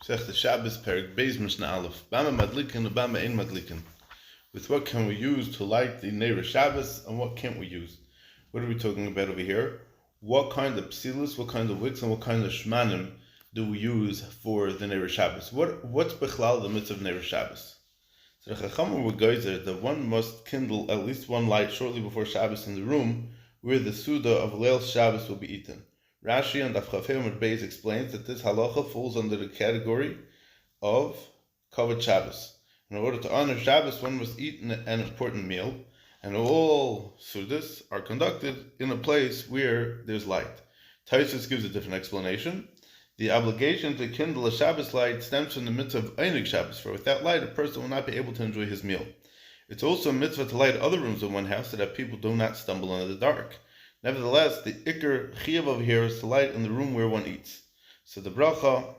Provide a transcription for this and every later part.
Sech the Shabbos Perek Beis Mishnah Aleph. Bama Madlikin and Bama Ein Madlikin. With what can we use to light the Neir Shabbos, and what can't we use? What are we talking about over here? What kind of psilus, what kind of wicks, and what kind of shmanim do we use for the Neir Shabbos? What's bechlal the mitzvah of Neir Shabbos? So the Chachamim were geyser that one must kindle at least one light shortly before Shabbos in the room where the Suda of Leil Shabbos will be eaten. Rashi and Daf Chaf Amud Beis explains that this halacha falls under the category of Kavod Shabbos. In order to honor Shabbos, one must eat an important meal, and all Sudas are conducted in a place where there's light. Taisus gives a different explanation. The obligation to kindle a Shabbos light stems from the mitzvah of Einig Shabbos, for without light, a person will not be able to enjoy his meal. It's also a mitzvah to light other rooms in one house so that people do not stumble in the dark. Nevertheless, the Iker Chiyuv over here is to light in the room where one eats. So the bracha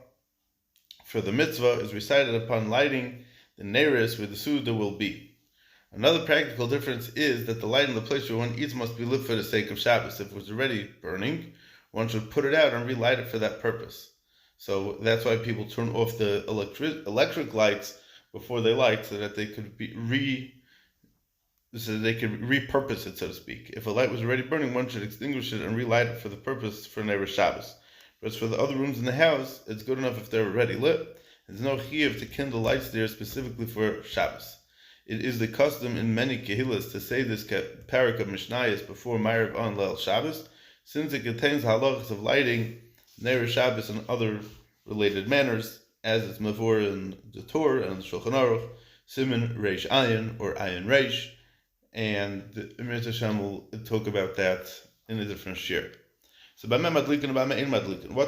for the mitzvah is recited upon lighting the neiris where the Suda will be. Another practical difference is that the light in the place where one eats must be lit for the sake of Shabbos. If it was already burning, one should put it out and relight it for that purpose. So that's why people turn off the electric lights before they light, so that they could repurpose it, so to speak. If a light was already burning, one should extinguish it and relight it for the purpose for Neir Shabbos. But as for the other rooms in the house, it's good enough if they're already lit. There's no chiyuv to kindle lights there specifically for Shabbos. It is the custom in many kehillas to say this parak of Mishnayos before Ma'ariv on Leil Shabbos, since it contains halachas of lighting Neir Shabbos and other related manners, as it's mavur in the Torah and the Shulchan Aruch, Siman Reish Ayin or Ayin Reish, and the Emir Hashem will talk about that in a different shir. So, what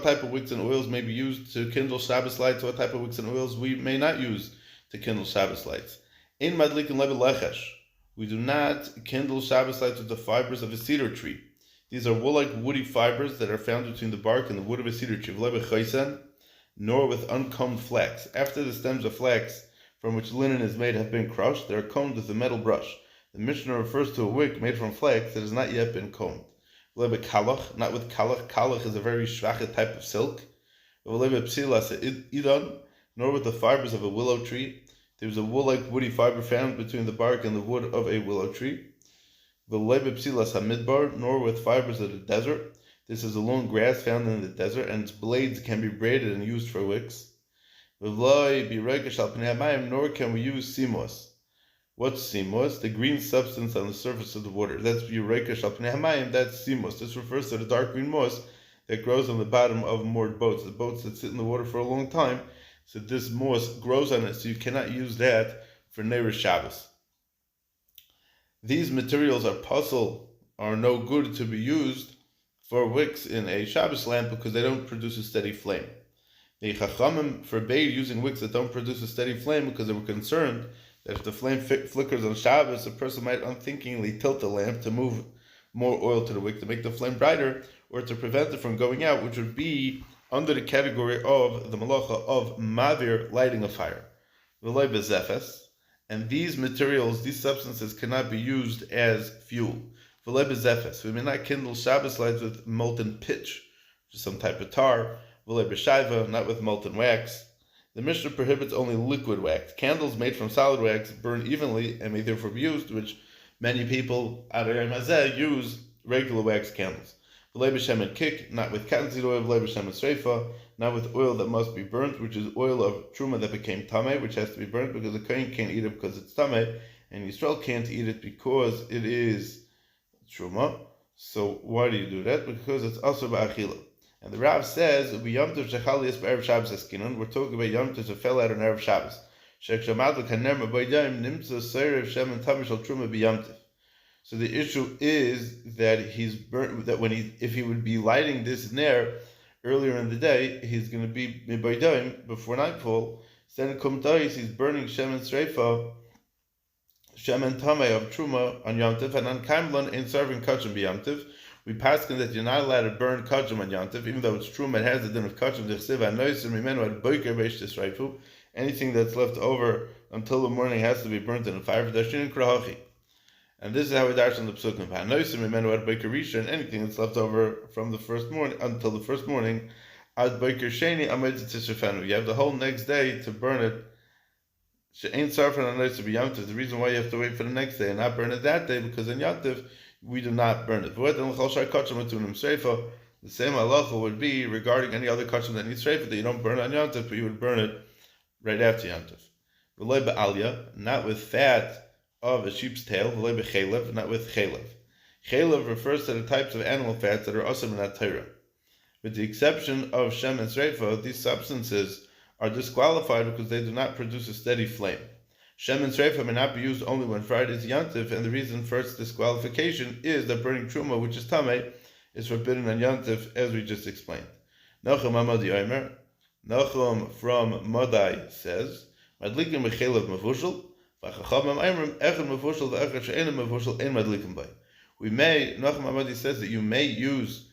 type of wicks and oils may be used to kindle Shabbos lights? What type of wicks and oils we may not use to kindle Shabbos lights? We do not kindle Shabbos lights with the fibers of a cedar tree. These are wool-like woody fibers that are found between the bark and the wood of a cedar tree. Nor with uncombed flax. After the stems of flax from which linen is made have been crushed, they are combed with a metal brush. The Mishnah refers to a wick made from flax that has not yet been combed. Not with kalach. Kalach is a very shvachet type of silk. Nor with the fibers of a willow tree. There is a wool-like woody fiber found between the bark and the wood of a willow tree. Nor with fibers of the desert. This is a long grass found in the desert, and its blades can be braided and used for wicks. Nor can we use simos. What's simos? The green substance on the surface of the water. That's Yureka Shalpnei Hamayim, that's simos. This refers to the dark green moss that grows on the bottom of moored boats, the boats that sit in the water for a long time. So this moss grows on it, so you cannot use that for Neir Shabbos. These materials are no good to be used for wicks in a Shabbos lamp because they don't produce a steady flame. The Chachamim forbade using wicks that don't produce a steady flame because they were concerned that if the flame flickers on Shabbos, a person might unthinkingly tilt the lamp to move more oil to the wick to make the flame brighter, or to prevent it from going out, which would be under the category of the malacha of mavir, lighting a fire. V'loi bezefes, and these materials, these substances cannot be used as fuel. V'loi bezefes, we may not kindle Shabbos lights with molten pitch, which is some type of tar. V'loi b'shaiva, not with molten wax. The Mishnah prohibits only liquid wax. Candles made from solid wax burn evenly and may therefore be used, which many people use regular wax candles. V'lei b'shemen kik, not with cottonseed oil. V'lei b'shemen sreifa, not with oil that must be burnt, which is oil of truma that became tameh, which has to be burnt because the kohen can't eat it because it's tameh, and Yisrael can't eat it because it is truma. So why do you do that? Because it's also ba'achila. And the Rav says, we're talking about Yom Tov that fell out on Erev Shabbos. So the issue is that if he would be lighting this ner earlier in the day, he's going to be before nightfall. Then he's burning shemen sreifa, shemen tamei of truma on Yom Tov, and on Kaimlon in serving kachim b'Yom Tov. We pass that you're not allowed to burn kachim on Yom Tov, even though it's true, it has the din of kachim. Anything that's left over until the morning has to be burnt in a fire. And this is how we dash on the psukim. And anything that's left over from the first morning until the first morning, Ad Boker Sheni Amid Tishrafenu. You have the whole next day to burn it. She'ain Sarfan Anais to be Yom Tov. The reason why you have to wait for the next day and not burn it that day, because in Yom Tov we do not burn it. The same halacha would be regarding any other kachim that needs shreifah, that you don't burn it on Yom Tov, but you would burn it right after Yom Tov. V'loi ba'alya, not with fat of a sheep's tail. V'loi b'chelev, not with chelev. Chelev refers to the types of animal fats that are also in that Torah. With the exception of shem and shreifah, these substances are disqualified because they do not produce a steady flame. Shem and shreifah may not be used only when Friday is Yom Tov, and the reason for its disqualification is that burning truma, which is tamei, is forbidden on Yom Tov, as we just explained. Nachum Amadi Omer, Nachum from Madai says, Madlikim b'chelev mavushel, v'chachamim Omerim echad mavushel v'echad she'enim mavushel ein madlikim by. We may, Nachum Amadi says that you may use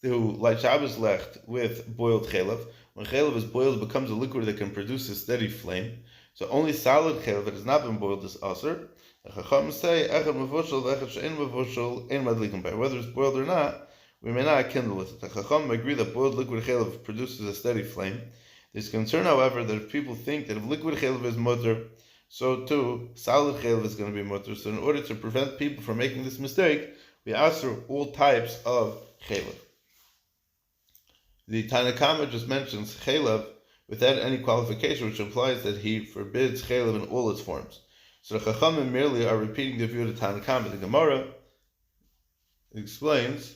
to light Shabbos lecht with boiled chelev. When chelev is boiled, it becomes a liquid that can produce a steady flame. So only solid chelev that has not been boiled is aser. The Chacham say echad mavushel v'echad she'enim mavushel ein madlikim by. Whether it's boiled or not, we may not kindle it. The Chacham agree that boiled liquid chelev produces a steady flame. There's concern, however, that if people think that if liquid chelev is mutter, so too solid chelev is going to be mutter. So in order to prevent people from making this mistake, we ask all types of chelev. The Tanakama just mentions chelev without any qualification, which implies that he forbids chelev in all its forms. So the Chachamim merely are repeating the view of the Tanakama. The Gemara explains